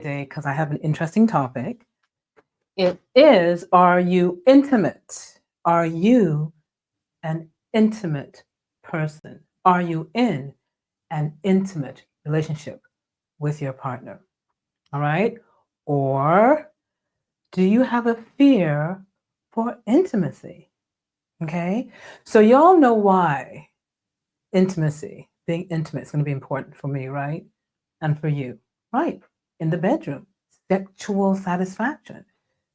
today because I have an interesting topic. It is, are you intimate? Are you an intimate person? Are you in an intimate relationship with your partner? All right. Or do you have a fear for intimacy? Okay. So, y'all know why intimacy, being intimate, is going to be important for me, right? And for you, right? In the bedroom, sexual satisfaction,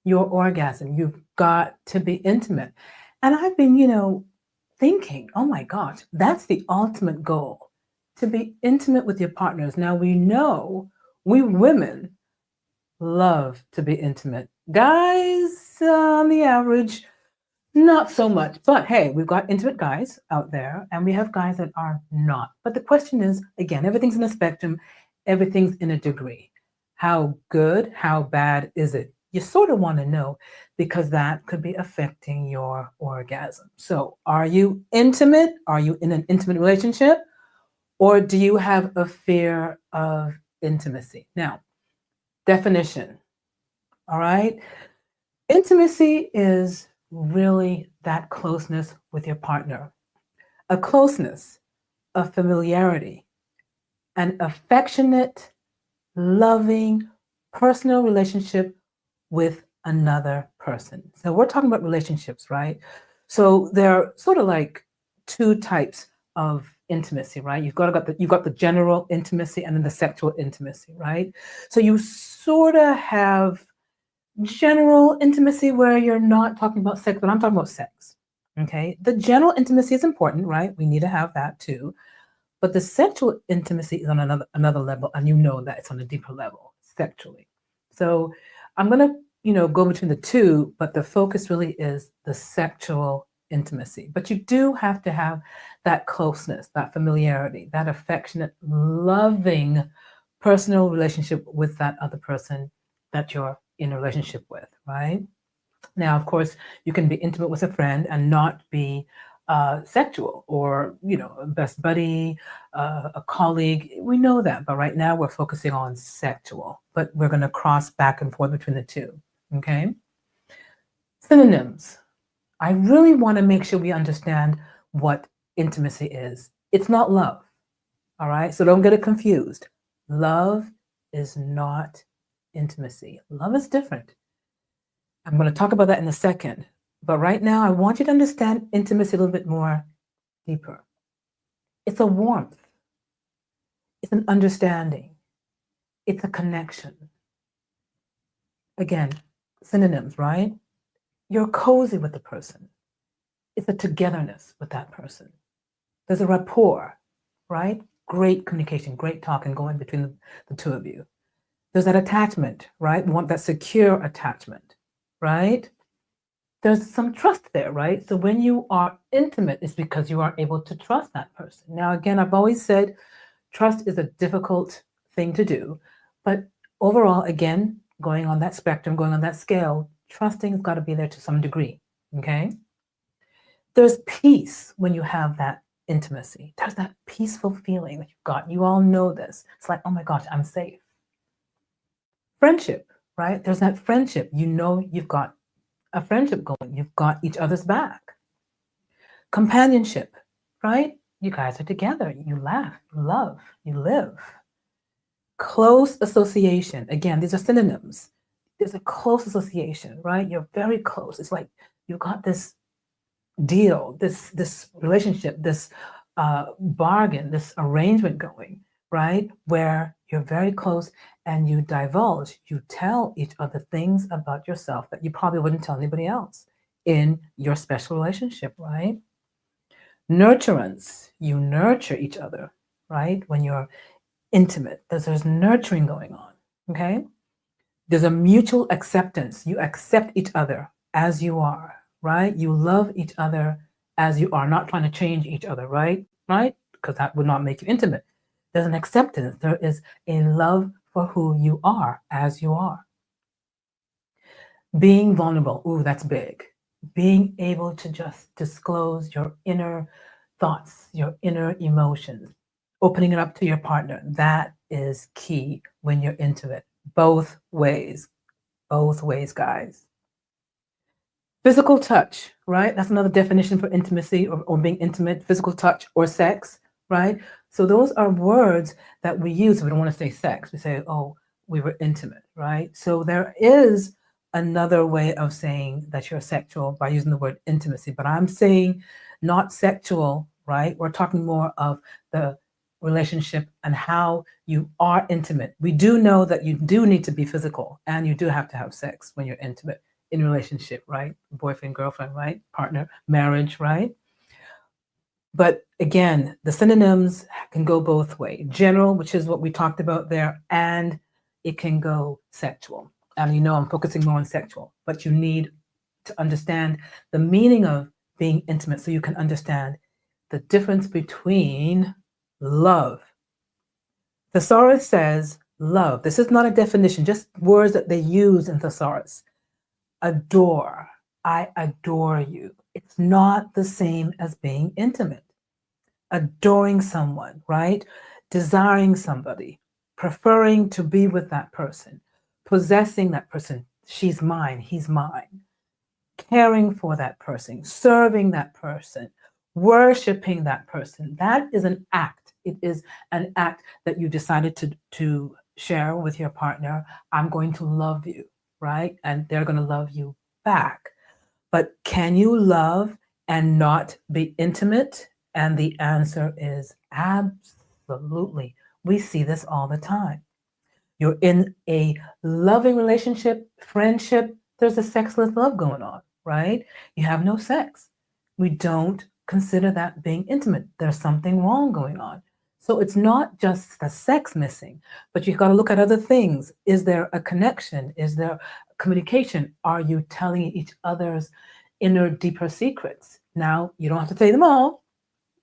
your orgasm, you've got to be intimate. And I've been, thinking, oh my gosh, that's the ultimate goal, to be intimate with your partners. Now we know we women love to be intimate. Guys, on the average, not so much. But hey, we've got intimate guys out there and we have guys that are not. But the question is, again, everything's in a spectrum, everything's in a degree. How good, how bad is it? You sort of want to know because that could be affecting your orgasm. So, are you intimate? Are you in an intimate relationship? Or do you have a fear of intimacy? Now, definition, all right? Intimacy is really that closeness with your partner, a closeness, a familiarity, an affectionate, loving, personal relationship with another person. So we're talking about relationships, right? So they're sort of like two types of intimacy, right? You've got the general intimacy and then the sexual intimacy, right? So you sort of have general intimacy where you're not talking about sex, but I'm talking about sex. Okay. The general intimacy is important, right? We need to have that too. But the sexual intimacy is on another level, and you know that it's on a deeper level sexually. So I'm gonna, go between the two, but the focus really is the sexual intimacy. But you do have to have that closeness, that familiarity, that affectionate, loving personal relationship with that other person that you're in a relationship with, right? Now, of course, you can be intimate with a friend and not be sexual, or a best buddy, a colleague. We know that, but right now we're focusing on sexual. But we're going to cross back and forth between the two. Okay. Synonyms. I really want to make sure we understand what intimacy is. It's not love. All right. So don't get it confused. Love is not intimacy. Love is different. I'm going to talk about that in a second. But right now, I want you to understand intimacy a little bit more deeper. It's a warmth, it's an understanding, it's a connection. Again, synonyms, right? You're cozy with the person, it's a togetherness with that person. There's a rapport, right? Great communication, great talking going between the two of you. There's that attachment, right? We want that secure attachment, right? There's some trust there, right? So when you are intimate, it's because you are able to trust that person. Now, again, I've always said trust is a difficult thing to do, but overall, again, going on that spectrum, going on that scale, trusting has got to be there to some degree, okay? There's peace when you have that intimacy. There's that peaceful feeling that you've got. You all know this. It's like, oh my gosh, I'm safe. Friendship, right? There's that friendship. You know you've got a friendship going. You've got each other's back. Companionship, right? You guys are together. You laugh, you love, you live. Close association. Again, these are synonyms. There's a close association, right? You're very close. It's like you've got this deal, this relationship, this bargain, this arrangement going, right? Where you're very close and you divulge, you tell each other things about yourself that you probably wouldn't tell anybody else in your special relationship, right? Nurturance, you nurture each other, right? When you're intimate, there's nurturing going on, okay? There's a mutual acceptance. You accept each other as you are, right? You love each other as you are, not trying to change each other, right? Right? Because that would not make you intimate. There's an acceptance. There is a love for who you are as you are. Being vulnerable. Ooh, that's big. Being able to just disclose your inner thoughts, your inner emotions, opening it up to your partner. That is key when you're intimate. Both ways. Both ways, guys. Physical touch, right? That's another definition for intimacy or being intimate, physical touch or sex, right? So those are words that we use. We don't want to say sex. We say, oh, we were intimate, right? So there is another way of saying that you're sexual by using the word intimacy, but I'm saying not sexual, right? We're talking more of the relationship and how you are intimate. We do know that you do need to be physical and you do have to have sex when you're intimate in relationship, right? Boyfriend, girlfriend, right? Partner, marriage, right? But again, the synonyms can go both ways. General, which is what we talked about there, and it can go sexual. And you know I'm focusing more on sexual, but you need to understand the meaning of being intimate so you can understand the difference between love. Thesaurus says love. This is not a definition, just words that they use in thesaurus. Adore. I adore you. It's not the same as being intimate. Adoring someone, right? Desiring somebody, preferring to be with that person, possessing that person. She's mine, he's mine. Caring for that person, serving that person, worshiping that person. That is an act. It is an act that you decided to share with your partner. I'm going to love you, right? And they're going to love you back. But can you love and not be intimate? And the answer is absolutely. We see this all the time. You're in a loving relationship, friendship, there's a sexless love going on, right? You have no sex. We don't consider that being intimate. There's something wrong going on. So it's not just the sex missing, but you've got to look at other things. Is there a connection? Is there communication? Are you telling each other's inner, deeper secrets? Now, you don't have to say them all.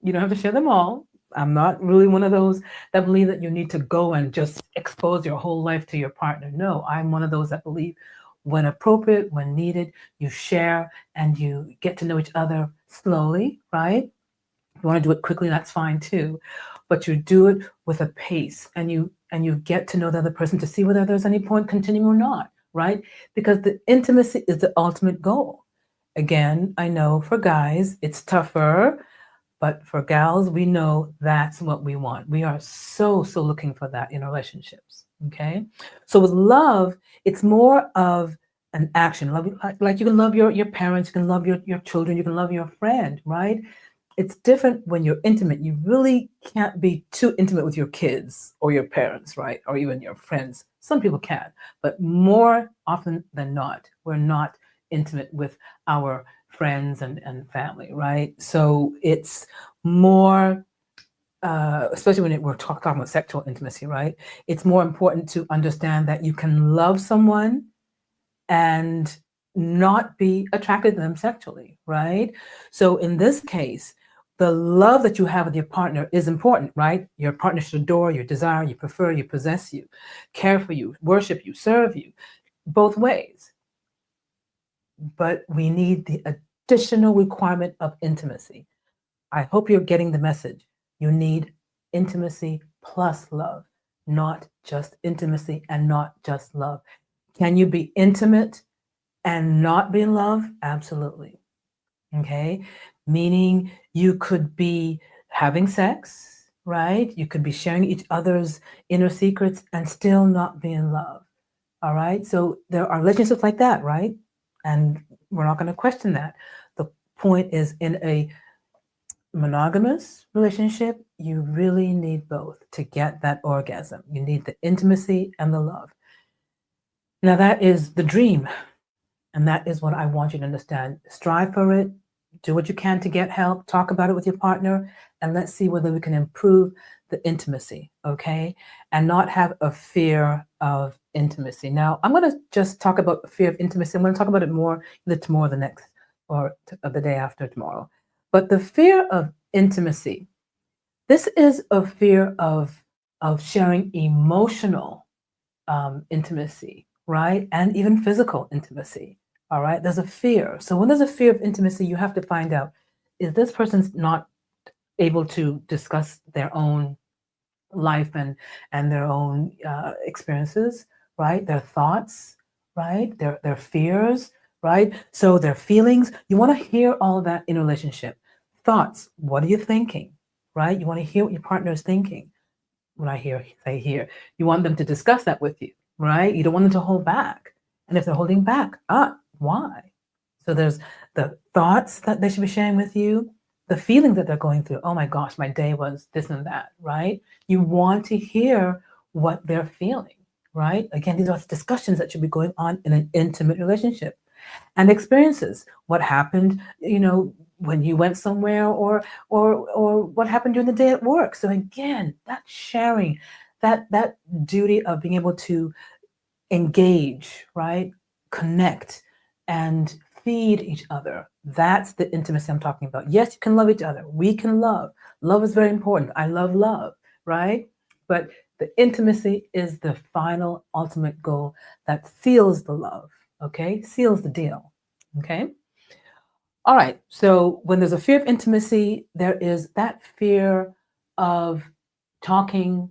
You don't have to share them all. I'm not really one of those that believe that you need to go and just expose your whole life to your partner. No, I'm one of those that believe when appropriate, when needed, you share and you get to know each other slowly, right? If you want to do it quickly, that's fine too. But you do it with a pace and you get to know the other person to see whether there's any point continuing or not, right? Because the intimacy is the ultimate goal. Again, I know for guys, it's tougher, but for gals, we know that's what we want. We are so looking for that in relationships. Okay. So with love, it's more of an action. Love, like you can love your parents, you can love your children, you can love your friend, right? It's different when you're intimate. You really can't be too intimate with your kids or your parents, right? Or even your friends. Some people can, but more often than not, we're not intimate with our friends and family, right? So it's more, especially when we're talking about sexual intimacy, right? It's more important to understand that you can love someone and not be attracted to them sexually, right? So in this case, the love that you have with your partner is important, right? Your partner should adore you, desire you, prefer you, possess you, care for you, worship you, serve you, both ways. But we need the additional requirement of intimacy. I hope you're getting the message. You need intimacy plus love, not just intimacy and not just love. Can you be intimate and not be in love? Absolutely. Okay. Meaning you could be having sex, right? You could be sharing each other's inner secrets and still not be in love. All right. So there are relationships like that, right? And we're not going to question that. The point is in a monogamous relationship, you really need both to get that orgasm. You need the intimacy and the love. Now, that is the dream. And that is what I want you to understand. Strive for it. Do what you can to get help. Talk about it with your partner. And let's see whether we can improve the intimacy, okay? And not have a fear of intimacy. Now, I'm going to just talk about fear of intimacy. I'm going to talk about it more either tomorrow, the next, or the day after tomorrow. But the fear of intimacy, this is a fear of sharing emotional intimacy, right? And even physical intimacy, all right? There's a fear. So when there's a fear of intimacy, you have to find out, is this person's not able to discuss their own life and their own experiences, right? Their thoughts, right? Their fears, right? So their feelings. You want to hear all of that in a relationship. Thoughts. What are you thinking, right? You want to hear what your partner is thinking. When I say here, you want them to discuss that with you, right? You don't want them to hold back. And if they're holding back, why? So there's the thoughts that they should be sharing with you, the feelings that they're going through. Oh my gosh, my day was this and that, right? You want to hear what they're feeling, right? Again, these are discussions that should be going on in an intimate relationship. And experiences. What happened, when you went somewhere, or what happened during the day at work. So again, that sharing, that duty of being able to engage, right? Connect and feed each other. That's the intimacy I'm talking about. Yes, you can love each other. We can love. Love is very important. I love love, right? But the intimacy is the final ultimate goal that seals the love, okay? Seals the deal, okay? All right, so when there's a fear of intimacy, there is that fear of talking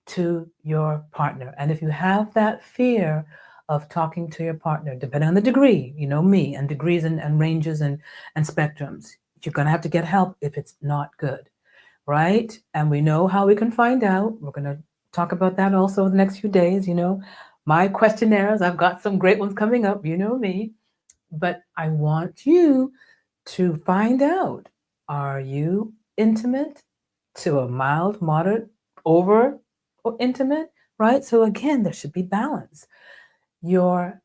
to your partner. And if you have that fear of talking to your partner, depending on the degree, you know me, and degrees and ranges and spectrums, you're going to have to get help if it's not good, right? And we know how we can find out. We're going to talk about that also in the next few days. My questionnaires, I've got some great ones coming up, you know me. But I want you to find out, are you intimate to a mild, moderate, over, or intimate, right? So again, there should be balance. Your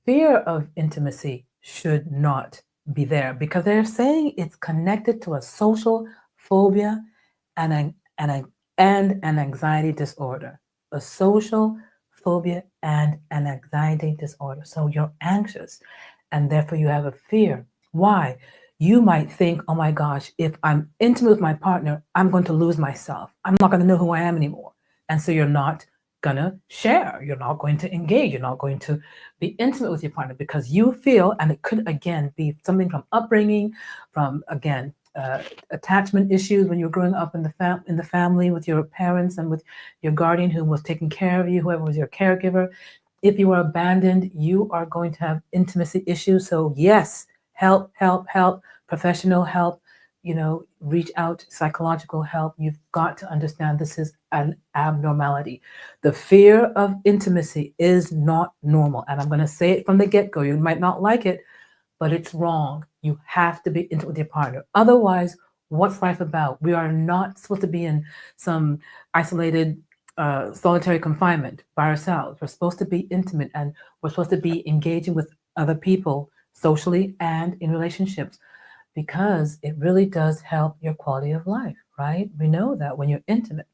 fear of intimacy should not be there because they're saying it's connected to a social phobia and an anxiety disorder. A social phobia and an anxiety disorder. So you're anxious and therefore you have a fear. Why? You might think, oh my gosh, if I'm intimate with my partner, I'm going to lose myself. I'm not going to know who I am anymore. And so you're not going to share. You're not going to engage. You're not going to be intimate with your partner because you feel, and it could again be something from upbringing, from again, attachment issues when you're growing up in the family with your parents and with your guardian who was taking care of you, whoever was your caregiver. If you are abandoned, you are going to have intimacy issues. So yes, help, professional help, reach out, psychological help. You've got to understand this is an abnormality. The fear of intimacy is not normal. And I'm going to say it from the get-go. You might not like it, but it's wrong. You have to be intimate with your partner. Otherwise, what's life about? We are not supposed to be in some isolated solitary confinement by ourselves. We're supposed to be intimate and we're supposed to be engaging with other people socially and in relationships because it really does help your quality of life, right? We know that when you're intimate.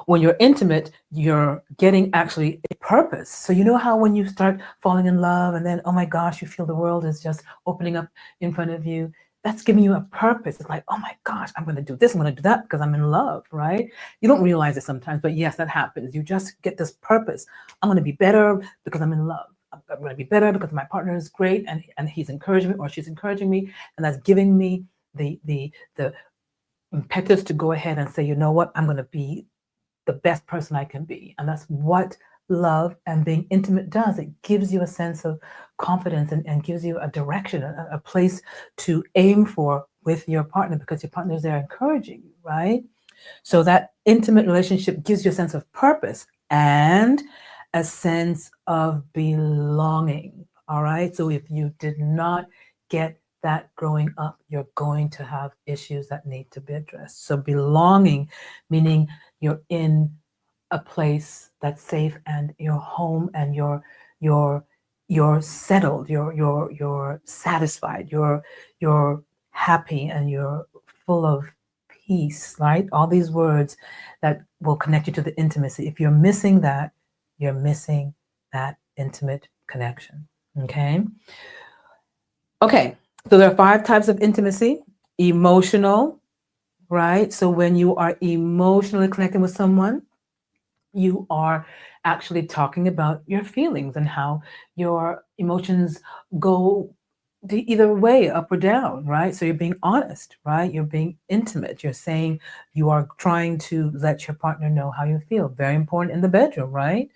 When you're intimate, you're getting actually a purpose. So you know how when you start falling in love and then, oh my gosh, you feel the world is just opening up in front of you. That's giving you a purpose. It's like, oh my gosh, I'm going to do this, I'm going to do that because I'm in love, right? You don't realize it sometimes, but yes, that happens. You just get this purpose. I'm going to be better because I'm in love. I'm going to be better because my partner is great and he's encouraging me or she's encouraging me, and that's giving me the impetus to go ahead and say, you know what, I'm going to be the best person I can be. And that's what love and being intimate does. It gives you a sense of confidence and gives you a direction, a place to aim for with your partner because your partner is there encouraging you, right? So that intimate relationship gives you a sense of purpose and a sense of belonging, all right? So if you did not get that growing up, you're going to have issues that need to be addressed. So belonging, meaning you're in a place that's safe and you're home and you're settled, you're satisfied, you're happy and you're full of peace, right? All these words that will connect you to the intimacy. If you're missing that, you're missing that intimate connection. Okay. Okay. So there are 5 types of intimacy. Emotional, right? So when you are emotionally connecting with someone, you are actually talking about your feelings and how your emotions go either way, up or down, right? So you're being honest, right? You're being intimate. You're saying you are trying to let your partner know how you feel. Very important in the bedroom, right?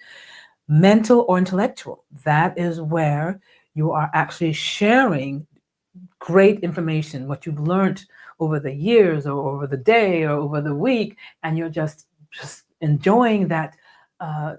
Mental or intellectual, that is where you are actually sharing great information, what you've learned over the years or over the day or over the week, and you're just enjoying that uh,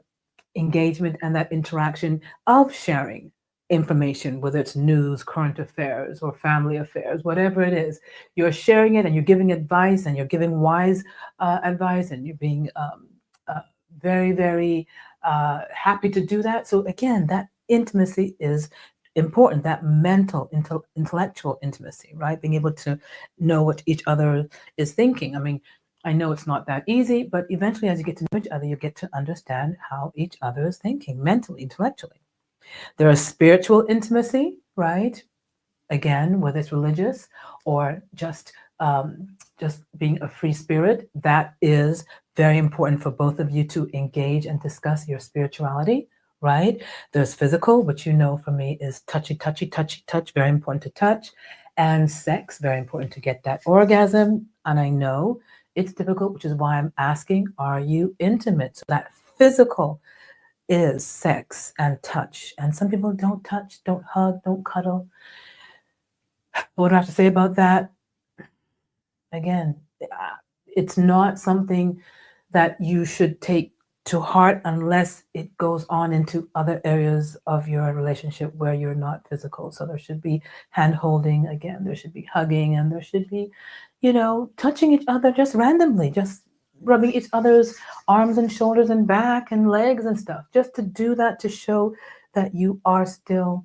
engagement and that interaction of sharing information, whether it's news, current affairs, or family affairs, whatever it is. You're sharing it and you're giving advice and you're giving wise advice and you're being uh, very, very happy to do that. So, again, that intimacy is important, that mental, intellectual intimacy, right? Being able to know what each other is thinking. I mean, I know it's not that easy, but eventually, as you get to know each other, you get to understand how each other is thinking mentally, intellectually. There is spiritual intimacy, right? Again, whether it's religious or just being a free spirit, that is very important for both of you to engage and discuss your spirituality, right? There's physical, which you know for me is touchy, touchy, touchy, touch, very important to touch, and sex, very important to get that orgasm. And I know it's difficult, which is why I'm asking, are you intimate? So that physical is sex and touch. And some people don't touch, don't hug, don't cuddle. What do I have to say about that? Again, it's not something that you should take to heart unless it goes on into other areas of your relationship where you're not physical. So there should be hand holding, again, there should be hugging, and there should be, touching each other just randomly, just rubbing each other's arms and shoulders and back and legs and stuff, just to do that to show that you are still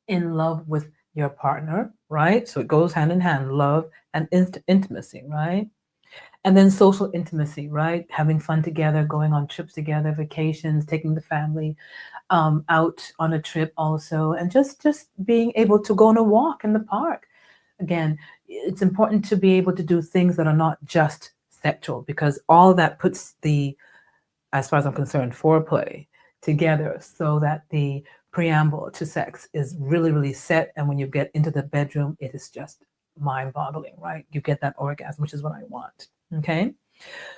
in love with your partner, right? So it goes hand in hand, love and intimacy, right? And then social intimacy, right? Having fun together, going on trips together, vacations, taking the family out on a trip also, and just being able to go on a walk in the park. Again, it's important to be able to do things that are not just sexual, because all that puts the, as far as I'm concerned, foreplay together so that the preamble to sex is really, really set. And when you get into the bedroom, it is just mind boggling, right? You get that orgasm, which is what I want. Okay.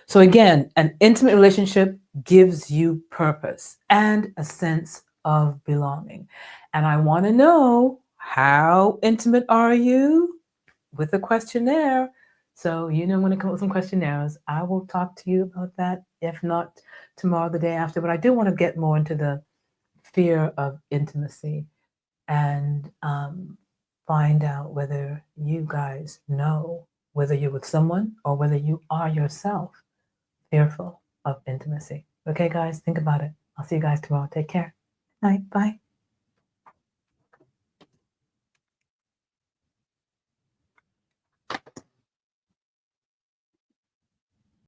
So, again, an intimate relationship gives you purpose and a sense of belonging. And I want to know, how intimate are you, with a questionnaire? So, I'm going to come up with some questionnaires. I will talk to you about that, if not tomorrow, the day after. But I do want to get more into the fear of intimacy and find out whether you guys know whether you're with someone or whether you are yourself fearful of intimacy. Okay, guys, think about it. I'll see you guys tomorrow. Take care. Night. Bye.